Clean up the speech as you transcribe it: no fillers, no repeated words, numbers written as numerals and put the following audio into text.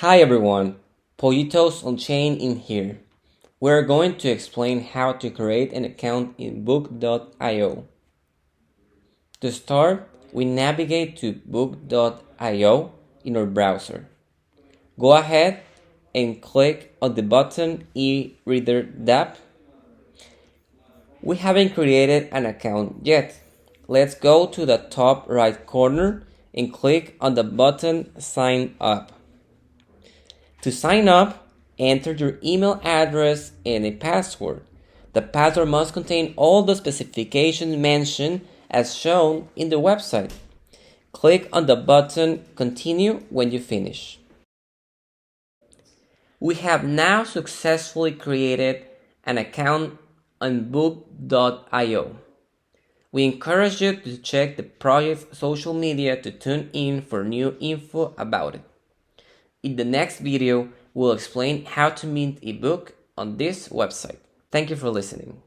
Hi everyone, Pollitos on Chain in here. We're going to explain how to create an account in book.io. To start, we navigate to book.io in our browser. Go ahead and click on the button e-reader tab. We haven't created an account yet. Let's go to the top right corner and click on the button sign up. To sign up, enter your email address and a password. The password must contain all the specifications mentioned as shown in the website. Click on the button Continue when you finish. We have now successfully created an account on book.io. We encourage you to check the project's social media to tune in for new info about it. In the next video, we'll explain how to mint a book on this website. Thank you for listening.